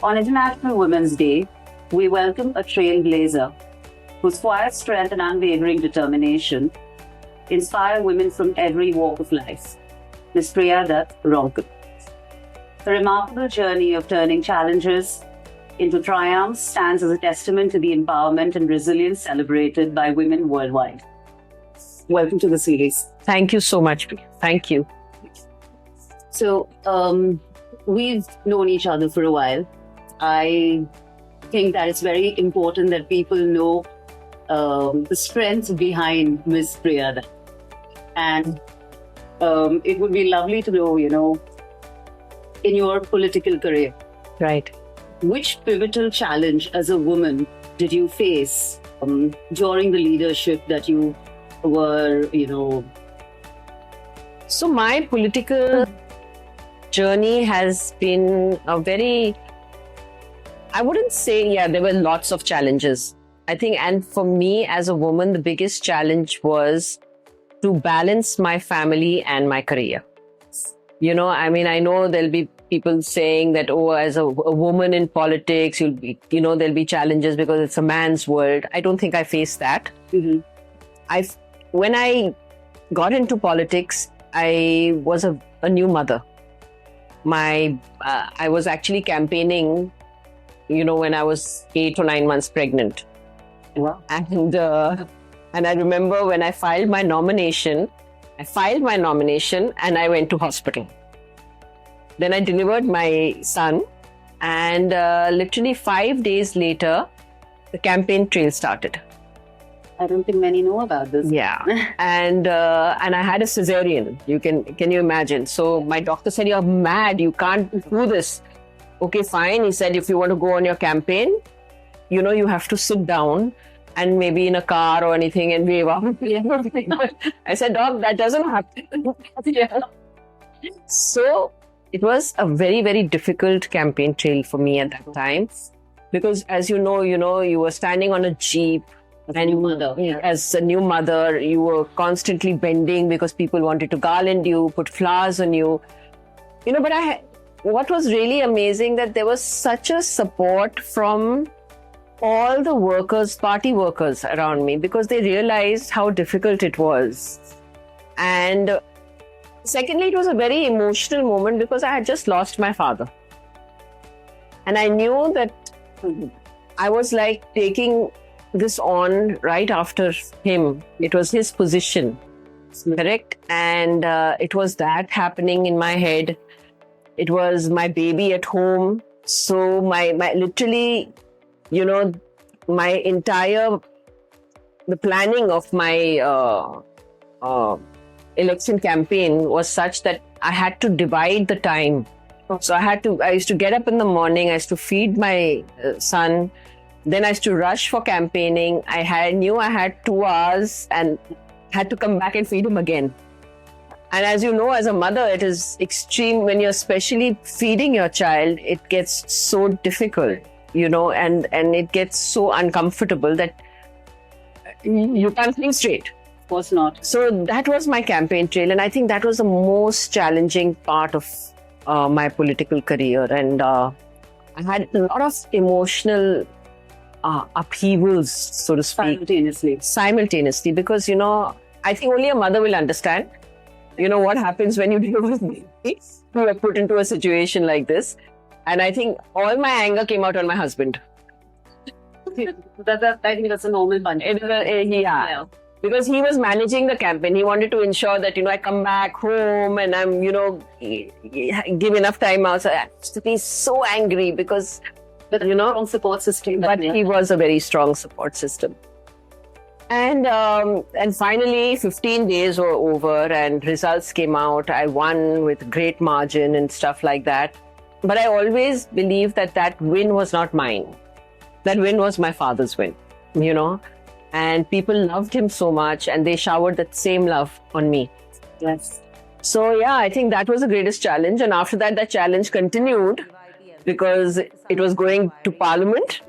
On International Women's Day, we welcome a trailblazer whose quiet strength and unwavering determination inspire women from every walk of life. Ms. Priya Dutt. Her remarkable journey of turning challenges into triumphs stands as a testament to the empowerment and resilience celebrated by women worldwide. Welcome to the series. Thank you so much, Priya. Thank you. So, we've known each other for a while. I think that it's very important that people know the strength behind Ms. Priya Dutt. And it would be lovely to know, in your political career, Right. which pivotal challenge as a woman did you face during the leadership that you were, So my political journey has been a very, I wouldn't say, there were lots of challenges. I think, and for me as a woman, the biggest challenge was to balance my family and my career. I know there'll be people saying that, as a woman in politics, you'll be, there'll be challenges because it's a man's world. I don't think I faced that. Mhm. When I got into politics, I was a new mother. I was actually campaigning, when I was 8 or 9 months pregnant. Wow. And I remember when I filed my nomination and I went to hospital. Then I delivered my son, and literally 5 days later, the campaign trail started. I don't think many know about this. Yeah, and I had a cesarean. Can you imagine? So my doctor said, "You're mad. You can't do this." Okay, fine. He said, "If you want to go on your campaign, you have to sit down and maybe in a car or anything and wave off." I said, "Doc, that doesn't happen." Yeah. So it was a very, very difficult campaign trail for me at that time, because as you know, you were standing on a jeep. As a new mother, you were constantly bending because people wanted to garland you, put flowers on you. But what was really amazing, that there was such a support from all the workers, party workers around me, because they realized how difficult it was. And secondly, it was a very emotional moment because I had just lost my father. And I knew that I was like taking this on right after him. It was his position, correct? And it was that happening in my head. It was my baby at home. So my literally, my entire, the planning of my election campaign was such that I had to divide the time. So I used to get up in the morning, I used to feed my son. Then I used to rush for campaigning. I knew I had 2 hours and had to come back and feed him again. And as you know, as a mother, it is extreme when you're especially feeding your child. It gets so difficult, and it gets so uncomfortable that you can't think straight. Of course not. So that was my campaign trail. And I think that was the most challenging part of my political career. And I had a lot of emotional upheavals, so to speak. Simultaneously, because, I think only a mother will understand, what happens when you deal with me. You are put into a situation like this. And I think all my anger came out on my husband. I think that's a normal punch. Yeah. Because he was managing the campaign. He wanted to ensure that, I come back home and I'm, give enough time out. So I used to be so angry because, strong support system. But he was a very strong support system. And finally, 15 days were over and results came out. I won with great margin and stuff like that. But I always believed that win was not mine. That win was my father's win, And people loved him so much and they showered that same love on me. Yes. So I think that was the greatest challenge. And after that challenge continued because it was going to Parliament.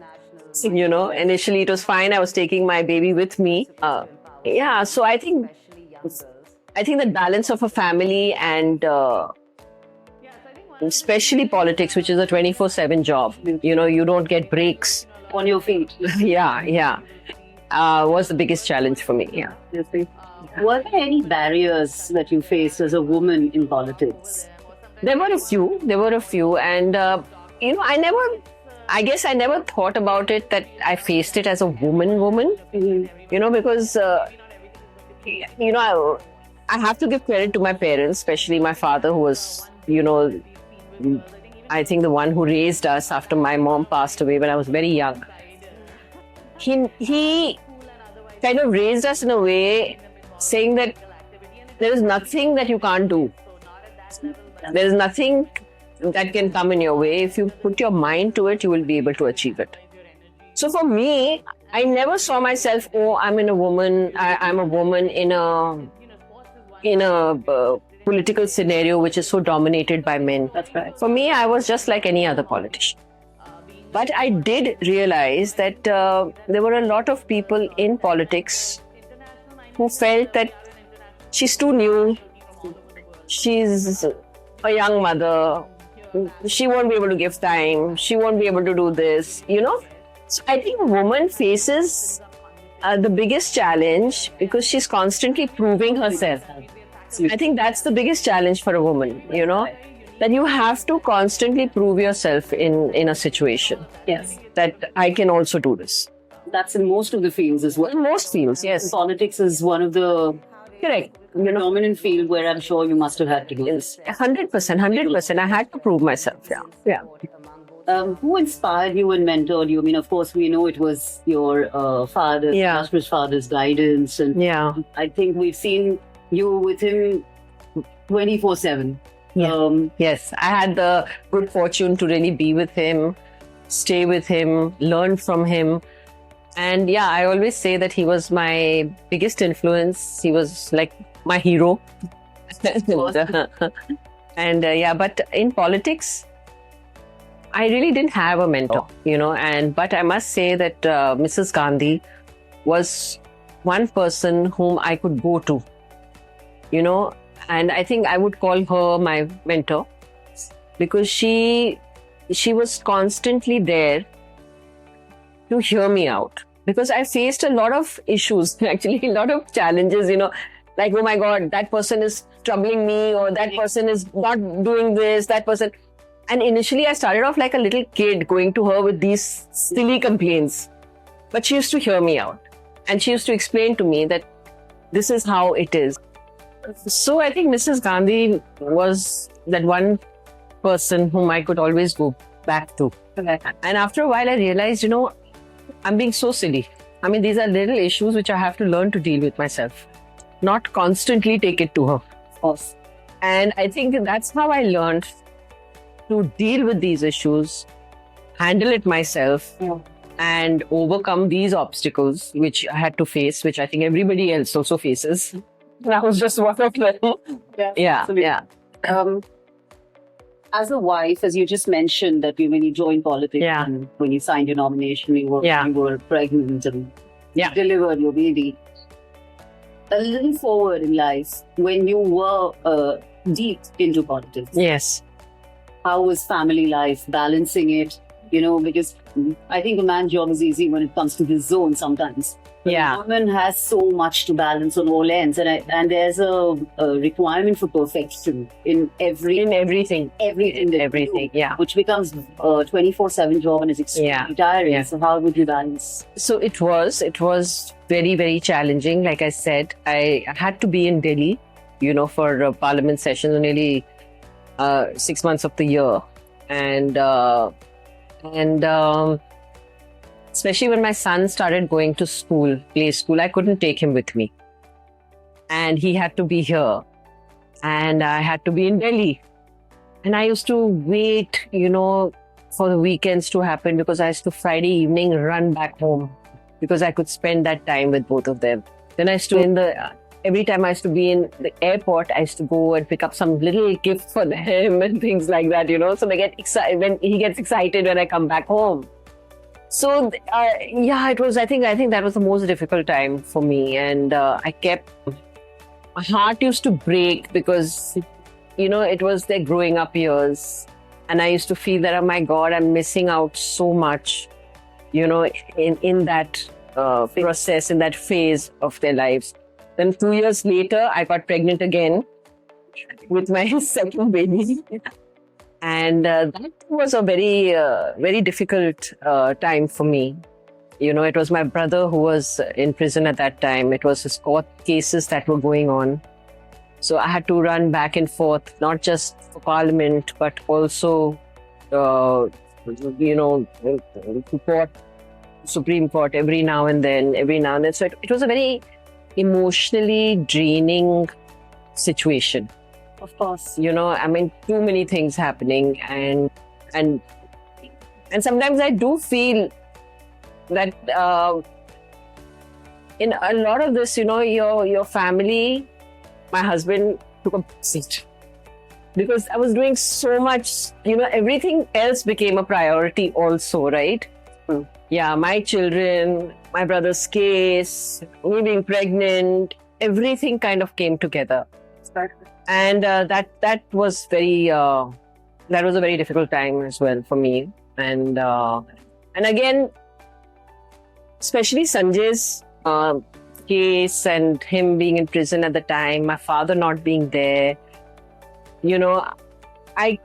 Initially it was fine. I was taking my baby with me. So I think the balance of a family and especially politics, which is a 24/7 job. You don't get breaks. On your feet. Yeah. Was the biggest challenge for me. Yeah. Were there any barriers that you faced as a woman in politics? There were a few. And, I guess I never thought about it that I faced it as a woman, because, I have to give credit to my parents, especially my father, who was, I think the one who raised us after my mom passed away when I was very young. He kind of raised us in a way saying that there is nothing that you can't do. There is nothing that can come in your way. If you put your mind to it, you will be able to achieve it. So for me, I never saw myself, I'm a woman in a political scenario which is so dominated by men. That's right. For me, I was just like any other politician. But I did realize that there were a lot of people in politics who felt that she's too new, she's a young mother, she won't be able to give time, she won't be able to do this, So I think a woman faces the biggest challenge because she's constantly proving herself. I think that's the biggest challenge for a woman, that you have to constantly prove yourself in a situation. Yes. That I can also do this. That's in most of the fields as well. In most fields, yes. Politics is one of the Correct. dominant field where I'm sure you must have had to do this. 100%. I had to prove myself. Yeah. Who inspired you and mentored you? I mean, of course, we know it was your father, illustrious father's guidance. And I think we've seen you with him 24/7. Yes, I had the good fortune to really be with him, stay with him, learn from him. And I always say that he was my biggest influence. He was like my hero. And but in politics, I really didn't have a mentor, but I must say that Mrs. Gandhi was one person whom I could go to, and I think I would call her my mentor because she was constantly there to hear me out, because I faced a lot of issues, actually a lot of challenges, like, oh my God, that person is troubling me, or that person is not doing this, that person. And initially I started off like a little kid going to her with these silly complaints, but she used to hear me out and she used to explain to me that this is how it is. So I think Mrs. Gandhi was that one person whom I could always go back to. Okay. And after a while I realized, I'm being so silly. I mean, these are little issues which I have to learn to deal with myself, not constantly take it to her. Of course. And I think that's how I learned to deal with these issues, handle it myself, and overcome these obstacles which I had to face, which I think everybody else also faces. That was just one of them. Yeah. As a wife, as you just mentioned, that when you joined politics and when you signed your nomination, you were pregnant and delivered your baby. A little forward in life, when you were deep into politics. Yes. How was family life, balancing it? Because I think a man's job is easy when it comes to this zone sometimes. But a woman has so much to balance on all ends, and there's a requirement for perfection in everything, which becomes a 24/7 job and is extremely tiring. Yeah. So how would you balance? So it was very, very challenging. Like I said, I had to be in Delhi, for parliament sessions nearly 6 months of the year, and especially when my son started going to play school, I couldn't take him with me, and he had to be here, and I had to be in Delhi, and I used to wait, for the weekends to happen, because I used to Friday evening run back home because I could spend that time with both of them. Then I used to every time I used to be in the airport, I used to go and pick up some little gift for them and things like that, So they get excited when he gets excited when I come back home. So it was. I think that was the most difficult time for me, and my heart used to break because it was their growing up years. And I used to feel that, oh my God, I'm missing out so much, in that process, in that phase of their lives. Then 2 years later, I got pregnant again with my second baby. And that was a very, very difficult time for me. It was my brother who was in prison at that time. It was his court cases that were going on. So I had to run back and forth, not just for Parliament, but also, to court, Supreme Court every now and then. So it was a very emotionally draining situation. Of course. Too many things happening, and sometimes I do feel that in a lot of this, your family, my husband took a seat because I was doing so much. Everything else became a priority also, right? Mm. Yeah, my children, my brother's case, me being pregnant, everything kind of came together. And that was a very difficult time as well for me. And again, especially Sanjay's case and him being in prison at the time, my father not being there, I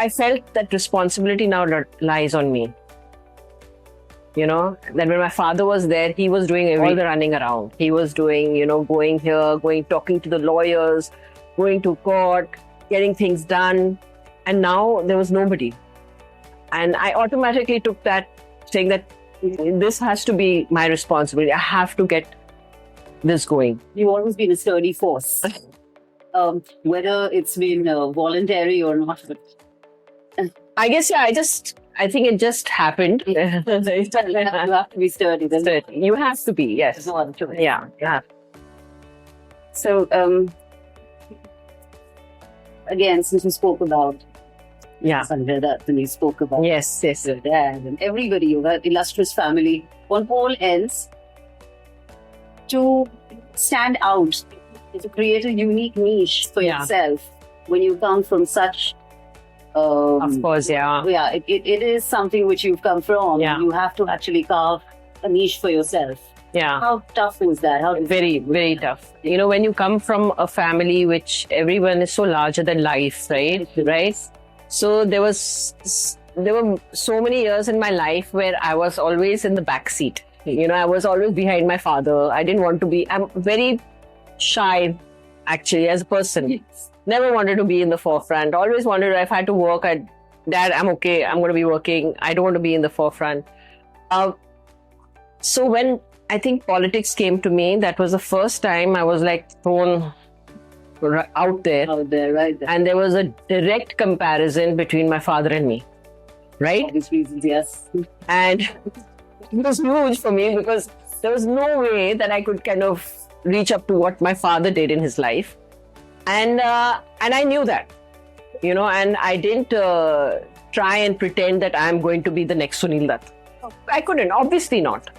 felt that responsibility now lies on me. That when my father was there, he was doing all the running around. He was doing, going here, talking to the lawyers, going to court, getting things done. And now there was nobody. And I automatically took that, saying that this has to be my responsibility. I have to get this going. You've always been a sturdy force. Whether it's been voluntary or not. I guess, yeah, I think it just happened. You have to be sturdy. You have to be, yes. There's no other choice. Yeah, yeah. So, again, since we spoke about Sanjay Dutt, and we spoke about yes, your dad and everybody, your illustrious family, one all else, to stand out, to create a unique niche for yourself when you come from such. Of course, yeah. Yeah, it is something which you've come from. Yeah. You have to actually carve a niche for yourself. Yeah. How tough was that? Very, very tough. When you come from a family which everyone is so larger than life, right? Right? So there were so many years in my life where I was always in the back seat. I was always behind my father. I didn't want to be. I'm very shy, actually, as a person. Yes. Never wanted to be in the forefront. Always wondered if I had to work. Dad, I'm okay. I'm going to be working. I don't want to be in the forefront. So when I think politics came to me, that was the first time I was like thrown out there. Out there, right there. And there was a direct comparison between my father and me. Right? For obvious reasons, yes. And it was huge for me because there was no way that I could kind of reach up to what my father did in his life. And I knew that, and I didn't try and pretend that I'm going to be the next Sunil Dutt. I couldn't, obviously not.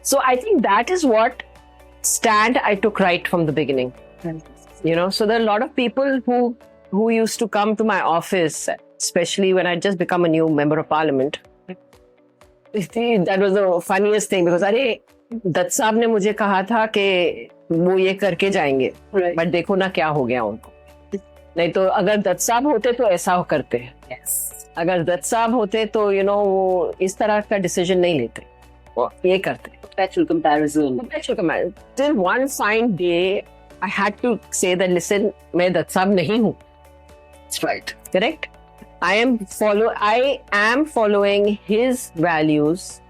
So I think that is what stand I took right from the beginning. So there are a lot of people who used to come to my office, especially when I just become a new member of Parliament. That was the funniest thing because Dutt साहब ने मुझे कहा था कि वो ये करके जाएंगे, बट देखो ना क्या हो गया उनको. नहीं तो अगर दत्त साहब होते तो ऐसा करते. अगर दत्त साहब होते तो वो इस तरह का डिसीजन नहीं लेते, वो ये करते. Perpetual comparison. Till one fine day, I had to say that, listen, मैं दत्त साहब नहीं हूँ. That's right. Correct? I am following his values.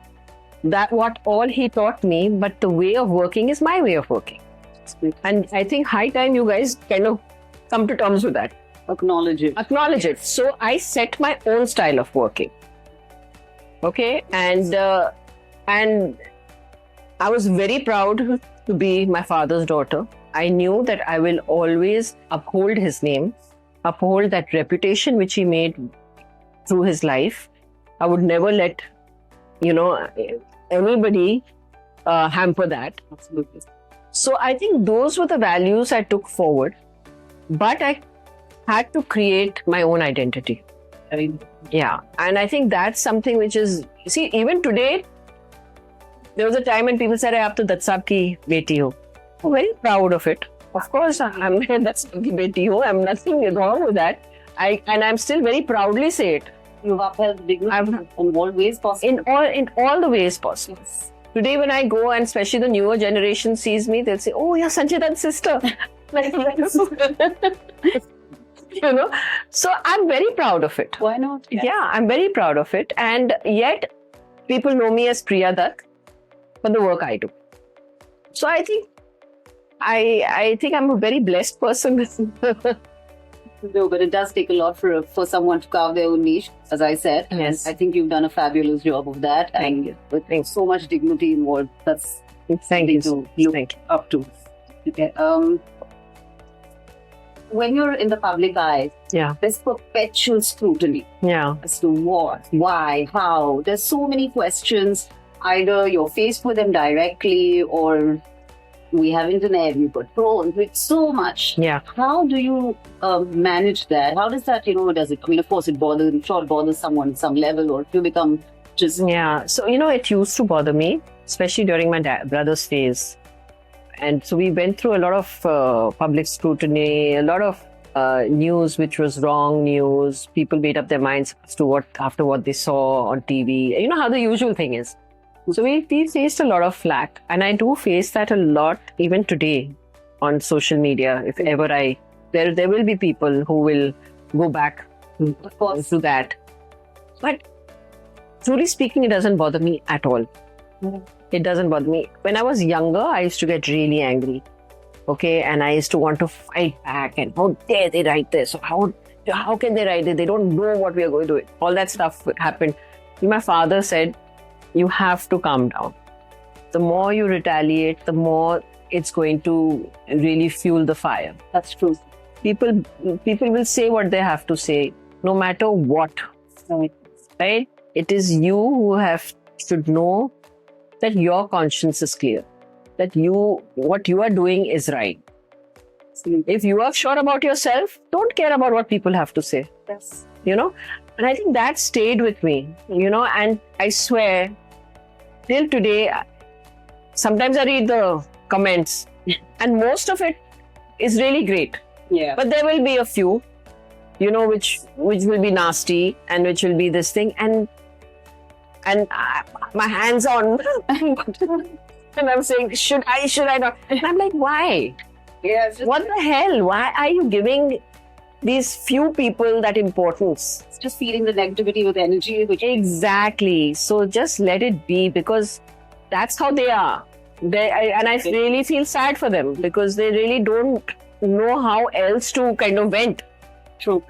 That what all he taught me, but the way of working is my way of working. And I think high time you guys kind of come to terms with that. Acknowledge it. So I set my own style of working. Okay, and I was very proud to be my father's daughter. I knew that I will always uphold his name, uphold that reputation which he made through his life. I would never let anybody hamper that. Absolutely. So I think those were the values I took forward. But I had to create my own identity. I mean, Yeah. And I think that's something which is, see, even today, there was a time when people said, I have to Dutt Saab ki beti ho. I'm very proud of it. Of course, I'm Dutt Saab ki beti ho. I'm nothing wrong with that. I'm still very proudly say it. you've upheld dignity in all ways possible. In all the ways possible. Today, when I go, and especially the newer generation sees me, they'll say, "Oh, you're Sanjay Dutt's sister." You know, so I'm very proud of it. Why not? Yeah, I'm very proud of it, and yet people know me as Priya Dutt for the work I do. So I think I'm a very blessed person. No, but it does take a lot for someone to carve their own niche, as I said. Yes. I think you've done a fabulous job of that. Thank you. With so much dignity involved, that's Thank you. something to look Thank you. up to. Okay. When you're in the public eye, Yeah, there's perpetual scrutiny yeah, as to what, why, how. There's so many questions. Either you're faced with them directly, or we have internet, we've got phones, with so much. yeah. How do you manage that? How does that, does it? I mean, of course, I'm sure it bothers someone at some level, or if you become just. Yeah, so it used to bother me, especially during my brother's phase. And so we went through a lot of public scrutiny, a lot of news which was wrong news. People made up their minds as to after what they saw on TV. You know how the usual thing is. So we faced a lot of flack, and I do face that a lot even today on social media. If ever there will be people who will go back Of course. to that. But truly speaking, it doesn't bother me at all. Mhm. It doesn't bother me. When I was younger, I used to get really angry. Okay, and I used to want to fight back. And how dare they write this? How can they write it? They don't know what we are going to do. All that stuff happened. My father said, you have to calm down. The more you retaliate, the more it's going to really fuel the fire. That's true. People will say what they have to say, no matter what. Right? It is you who should know that your conscience is clear, that what you are doing is right. If you are sure about yourself, don't care about what people have to say. Yes. And I think that stayed with me, and I swear, till today, sometimes I read the comments and most of it is really great. Yeah. But there will be a few, which will be nasty and which will be this thing. And my hands on and I'm saying, should I not? And I'm like, why? Yeah. What the hell? Why are you giving these few people that importance? It's just feeding the negativity with energy. Exactly. So just let it be, because that's how they are. I really feel sad for them, because they really don't know how else to kind of vent. True.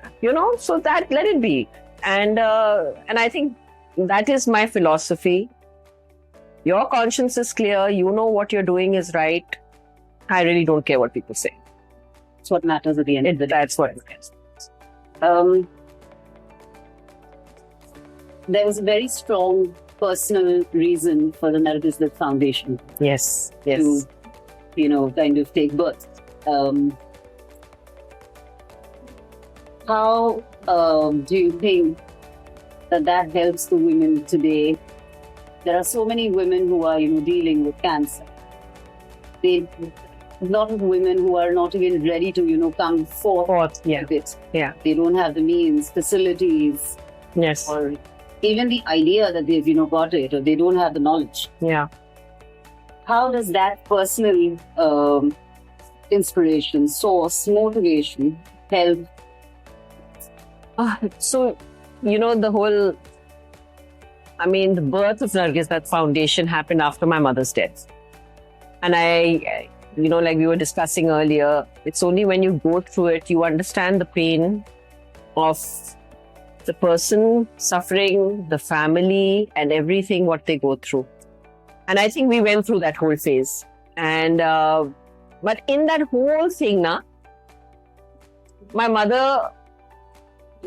So that let it be. And I think that is my philosophy. Your conscience is clear. You know what you're doing is right. I really don't care what people say. That's what matters at the end of the day. That's what matters. There was a very strong personal reason for the Nargis Dutt Foundation Yes. to, kind of take birth. How do you think that helps the women today? There are so many women who are, dealing with cancer. A lot of women who are not even ready to, come forth Yeah. with it. Yeah. They don't have the means, facilities, Yes. or even the idea that they've, got it, or they don't have the knowledge. Yeah. How does that personal inspiration, source, motivation help? So, the whole, the birth of Nargis Dutt Foundation happened after my mother's death. And like we were discussing earlier, it's only when you go through it, you understand the pain of the person suffering, the family, and everything what they go through. And I think we went through that whole phase. And, but in that whole thing, my mother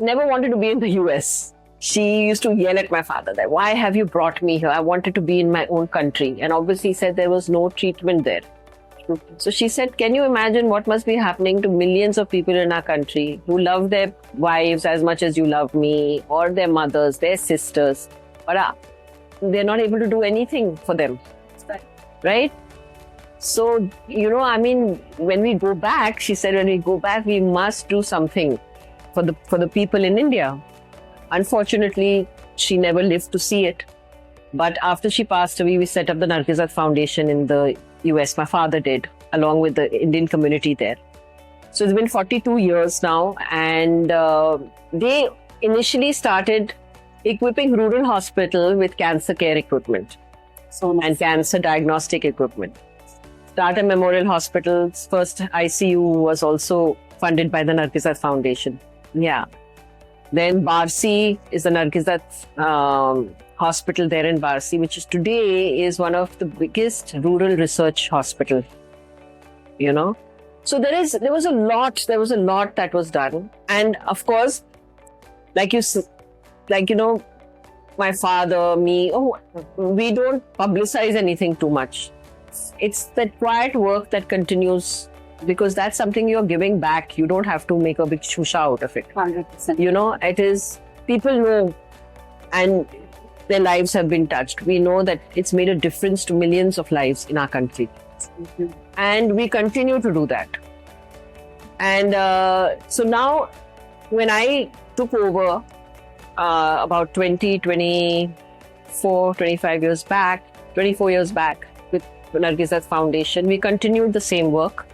never wanted to be in the US. She used to yell at my father that, why have you brought me here? I wanted to be in my own country. And obviously he said there was no treatment there. So she said, can you imagine what must be happening to millions of people in our country who love their wives as much as you love me, or their mothers, their sisters, but they're not able to do anything for them, right? So, I mean, when we go back, she said, when we go back, we must do something for the people in India. Unfortunately, she never lived to see it. But after she passed away, we set up the Nargis Dutt Foundation in the US. My father did, along with the Indian community there. So it's been 42 years now, and they initially started equipping rural hospital with cancer care equipment and cancer diagnostic equipment. Tata Memorial Hospital's first ICU was also funded by the Nargis Dutt Foundation. Yeah. Then Barsi is the Nargis Dutt hospital there in Barsi, which is today is one of the biggest rural research hospital. So there was a lot that was done, and of course, my father, me, we don't publicize anything too much. It's that quiet work that continues, because that's something you're giving back. You don't have to make a big shusha out of it. 100%. It is, people know, and their lives have been touched. We know that it's made a difference to millions of lives in our country. Mm-hmm. And we continue to do that. And so now, when I took over about 24 years back with Nargis Dutt Foundation, we continued the same work.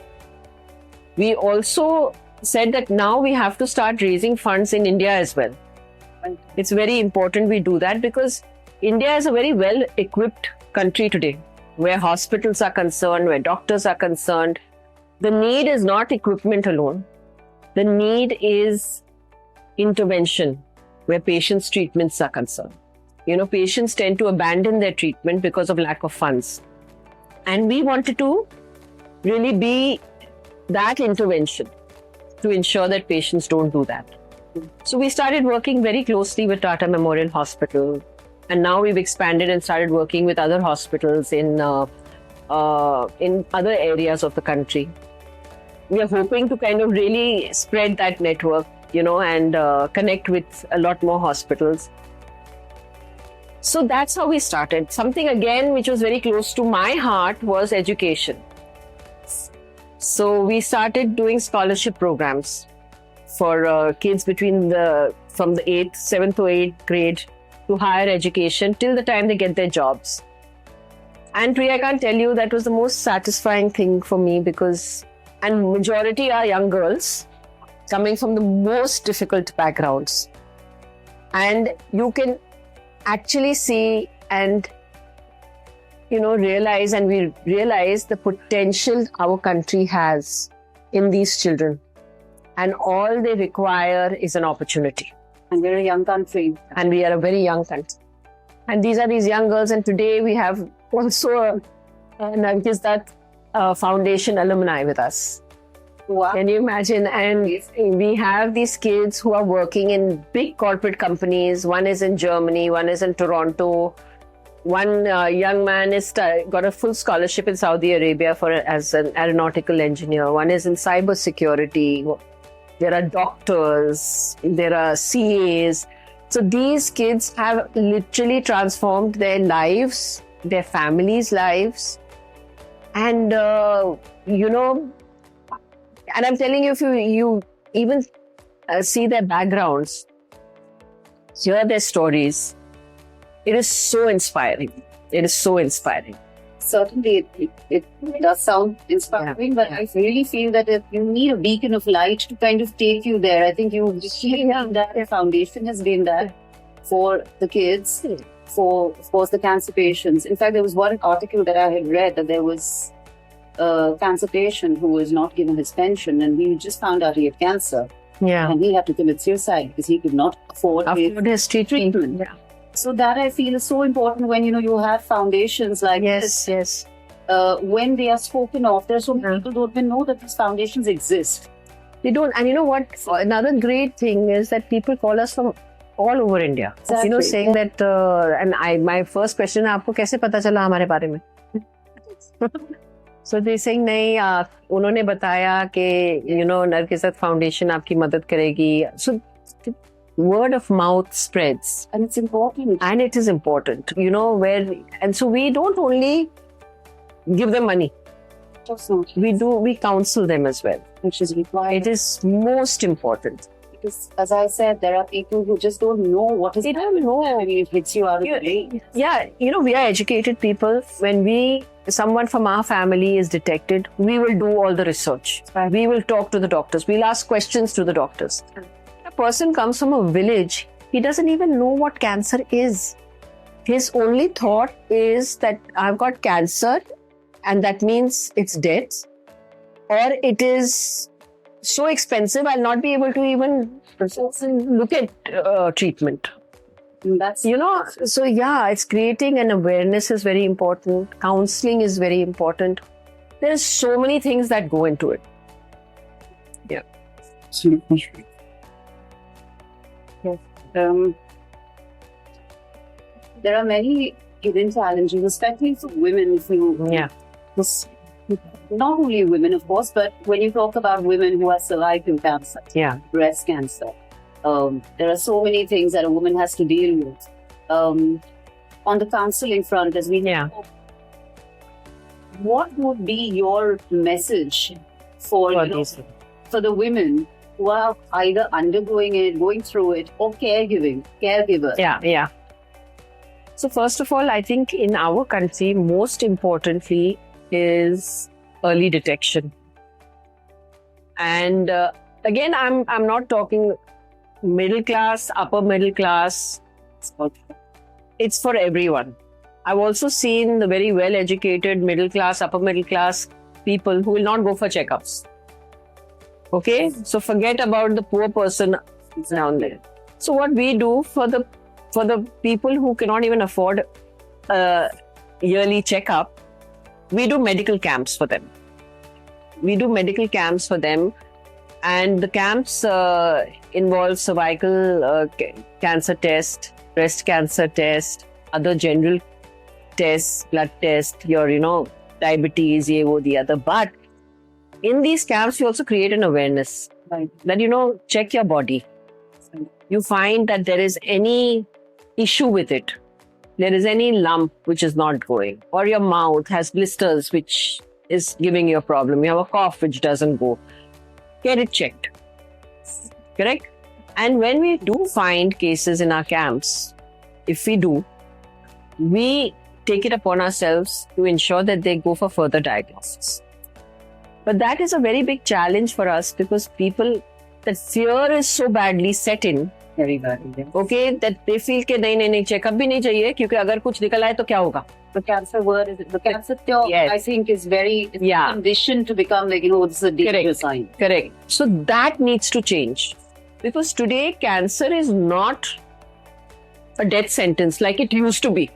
We also said that now we have to start raising funds in India as well. It's very important we do that, because India is a very well-equipped country today, where hospitals are concerned, where doctors are concerned. The need is not equipment alone. The need is intervention, where patients' treatments are concerned. Patients tend to abandon their treatment because of lack of funds. And we wanted to really be that intervention to ensure that patients don't do that. So we started working very closely with Tata Memorial Hospital, and now we've expanded and started working with other hospitals in other areas of the country. We are hoping to kind of really spread that network, and connect with a lot more hospitals. So that's how we started. Something again which was very close to my heart was education. So we started doing scholarship programs for kids from the 7th to 8th grade to higher education till the time they get their jobs. And Priya, I can't tell you, that was the most satisfying thing for me, and majority are young girls coming from the most difficult backgrounds. And you can actually see and realize, and we realize the potential our country has in these children, and all they require is an opportunity. And we're a young country. And we are a very young country. And these are these young girls, and today we have also a Nargis Dutt Foundation alumni with us. Wow. Can you imagine? And we have these kids who are working in big corporate companies. One is in Germany, one is in Toronto. One young man is got a full scholarship in Saudi Arabia as an aeronautical engineer. One is in cyber security. There are doctors, there are CAs. So these kids have literally transformed their lives, their families' lives. And, and I'm telling you, if you even see their backgrounds, hear their stories, it is so inspiring. It is so inspiring. Certainly, it does sound inspiring, but I really feel that you need a beacon of light to kind of take you there. I think you just that foundation has been that for the kids, for, of course, the cancer patients. In fact, there was one article that I had read that there was a cancer patient who was not given his pension, and we just found out he had cancer. Yeah. And he had to commit suicide because he could not afford his treatment. Yeah. So that I feel is so important when you have foundations like this. Yes. When they are spoken of, there are so many people don't even know that these foundations exist. They don't. And you know what? Another great thing is that people call us from all over India. Exactly. Saying that. My first question: "Aapko kaise pata chala hamare bare mein?" So they saying नहीं उन्होंने बताया कि Nargis Dutt Foundation आपकी मदद करेगी. So the word of mouth spreads. And it's important. And it is important, and so we don't only give them money. We counsel them as well. Which is required. It is most important. Because, as I said, there are people who just don't know what is happening. They don't know. I mean, it hits you out of the way. Yeah, we are educated people. When someone from our family is detected, we will do all the research. Right. We will talk to the doctors. We'll ask questions to the doctors. A person comes from a village, he doesn't even know what cancer is. His only thought is that I've got cancer and that means it's death, or it is so expensive I'll not be able to even look at treatment. That's so yeah, it's creating an awareness is very important. Counseling is very important. There's so many things that go into it. Yeah. Yes. There are many hidden challenges, especially for women. Not only women, of course, but when you talk about women who are cervical cancer, breast cancer, there are so many things that a woman has to deal with. On the counseling front, as we know, what would be your message for the women who are either undergoing it, going through it, or caregivers? Yeah. So first of all, I think in our country, most importantly is early detection. And again, I'm not talking middle class, upper middle class. It's for everyone. I've also seen the very well-educated middle class, upper middle class people who will not go for checkups. Okay, so forget about the poor person down there. So what we do for the people who cannot even afford a yearly checkup, we do medical camps for them. And the camps involve cervical cancer test, breast cancer test, other general tests, blood test, your diabetes, the other. But in these camps, we also create an awareness that check your body. You find that there is any issue with it, there is any lump which is not going, or your mouth has blisters which is giving you a problem, you have a cough which doesn't go, get it checked. Correct? And when we do find cases in our camps, if we do, we take it upon ourselves to ensure that they go for further diagnosis. But that is a very big challenge for us because that fear is so badly set in. Very badly. Okay, that they feel कि नहीं checkup भी नहीं चाहिए क्योंकि अगर कुछ निकल आए तो क्या होगा? The cancer talk, I think, is very conditioned to become this is a danger sign. Correct. So that needs to change because today cancer is not a death sentence like it used to be.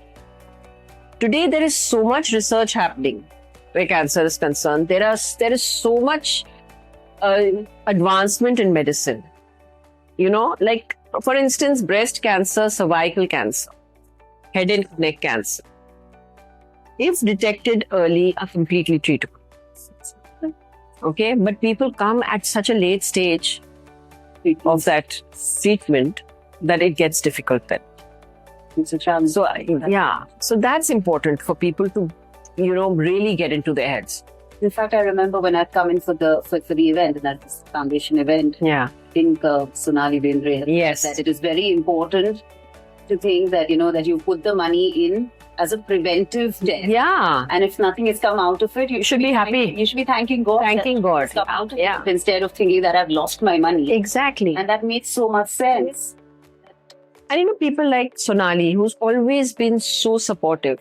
Today there is so much research happening where cancer is concerned. There is so much advancement in medicine. Like for instance, breast cancer, cervical cancer, head and neck cancer, if detected early, are completely treatable. Okay, but people come at such a late stage of that treatment that it gets difficult then. It's a challenge. So that's important for people to, really get into their heads. In fact, I remember when I'd come in for the event, that foundation event. Yeah. I think Sonali Bendre had said that it is very important to think that that you put the money in as a preventive test. Yeah. And if nothing has come out of it, you should be happy. You should be thanking God. It's come out of it instead of thinking that I've lost my money. Exactly. And that makes so much sense. And people like Sonali, who's always been so supportive.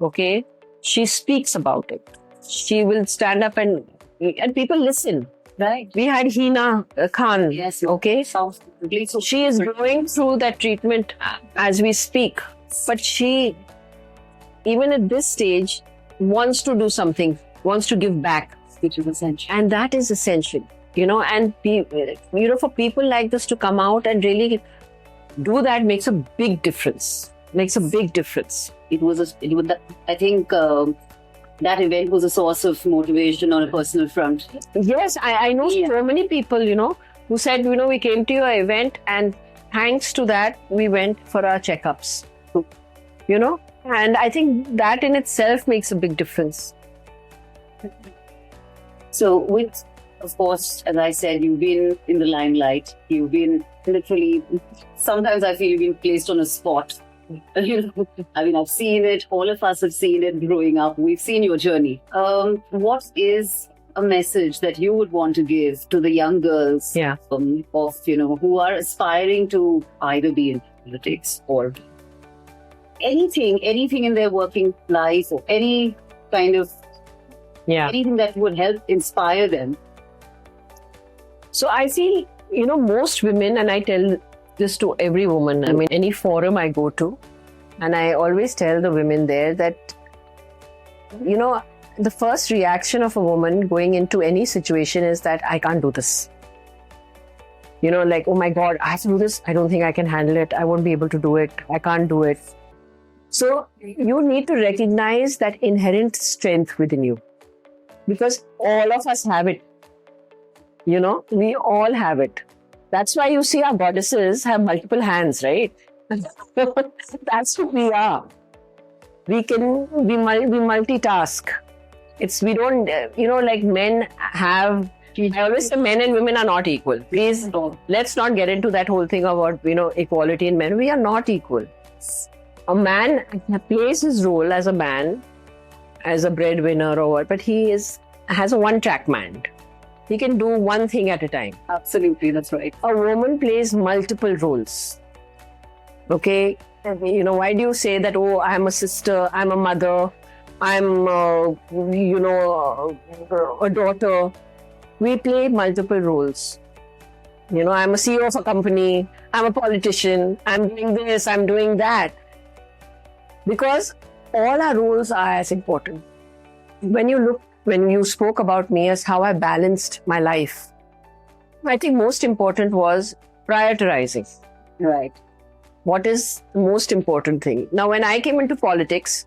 Okay, she speaks about it. She will stand up and people listen. Right. We had Hina Khan. Yes. Okay. So she is going through that treatment as we speak. But she, even at this stage, wants to do something, wants to give back. Which is essential. And that is essential. And for people like this to come out and really do that makes a big difference. It was I think that event was a source of motivation on a personal front. Yes, I know so many people, who said, we came to your event and thanks to that, we went for our checkups. And I think that in itself makes a big difference. So of course, as I said, you've been in the limelight. You've been literally, sometimes I feel you've been placed on a spot. I've seen it. All of us have seen it growing up. We've seen your journey. What is a message that you would want to give to the young girls who are aspiring to either be in politics or anything in their working life, or any kind of anything that would help inspire them? So I feel, most women, and I tell this to every woman, any forum I go to, and I always tell the women there that, the first reaction of a woman going into any situation is that I can't do this. Like, oh my God, I have to do this. I don't think I can handle it. I won't be able to do it. I can't do it. So you need to recognize that inherent strength within you, because all of us have it. We all have it. That's why you see our goddesses have multiple hands, right? That's who we are. We multitask. We don't, like men have, I always say men and women are not equal. Please, let's not get into that whole thing about, equality in men. We are not equal. A man plays his role as a man, as a breadwinner or what, but he has a one-track mind. He can do one thing at a time. Absolutely, that's right. A woman plays multiple roles. Okay? Why do you say that, oh, I'm a sister, I'm a mother, I'm, a daughter? We play multiple roles. I'm a CEO of a company, I'm a politician, I'm doing this, I'm doing that. Because all our roles are as important. When you spoke about me as how I balanced my life, I think most important was prioritizing. Right. What is the most important thing? Now, when I came into politics,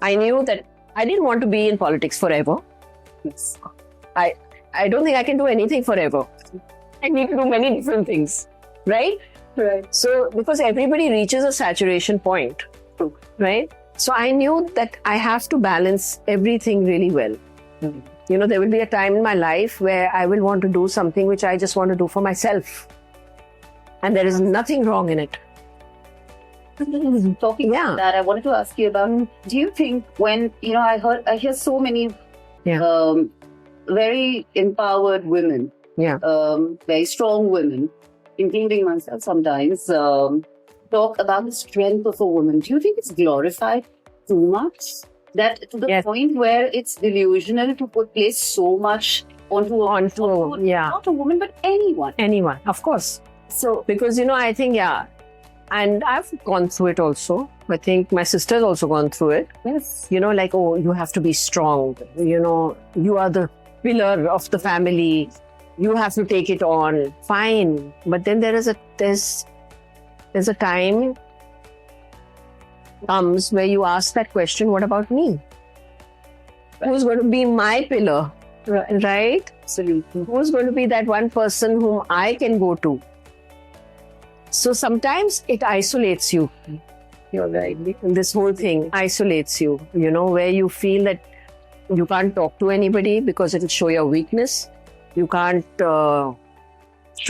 I knew that I didn't want to be in politics forever. Yes. I don't think I can do anything forever. I need to do many different things. Right? Right. So, because everybody reaches a saturation point. Right? So I knew that I have to balance everything really well. Mm-hmm. There will be a time in my life where I will want to do something which I just want to do for myself. And there is nothing wrong in it. Talking about that, I wanted to ask you about, do you think when, I hear so many very empowered women, very strong women, including myself sometimes, talk about the strength of a woman. Do you think it's glorified too much? That to the point where it's delusional to place so much onto not a woman, but anyone. Anyone, of course. So, because, I think, and I've gone through it also. I think my sister's also gone through it. Yes. Like, oh, you have to be strong. You are the pillar of the family. You have to take it on. Fine. But then there's a time comes where you ask that question, what about me? Right. Who's going to be my pillar? Right? Absolutely. Who's going to be that one person whom I can go to? So sometimes it isolates you. You're right. This whole thing isolates you, where you feel that you can't talk to anybody because it'll show your weakness. You can't show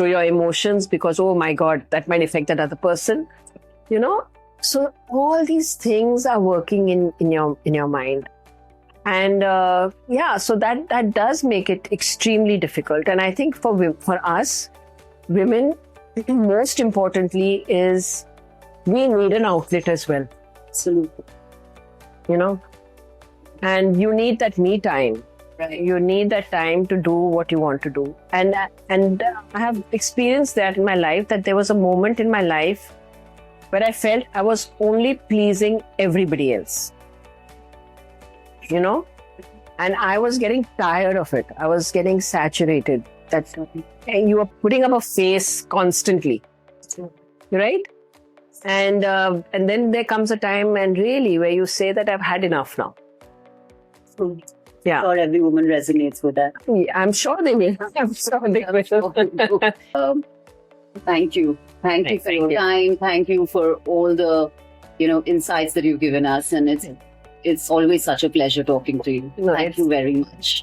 your emotions because, oh my God, that might affect that other person. So all these things are working in your mind. And so that does make it extremely difficult. And I think for us, women, most importantly is we need an outlet as well. Absolutely. And you need that me time. Right. You need that time to do what you want to do. And I have experienced that in my life, that there was a moment in my life where I felt I was only pleasing everybody else. And I was getting tired of it. I was getting saturated. And you are putting up a face constantly, right? And then there comes a time, and really, where you say that I've had enough now. Yeah. Sure, every woman resonates with that. I'm sure they will. I'm sure they will. Thank you. Thank you for Thank your you. time. Thank you for all the, insights that you've given us. And it's always such a pleasure talking to you. No, Thank you very much.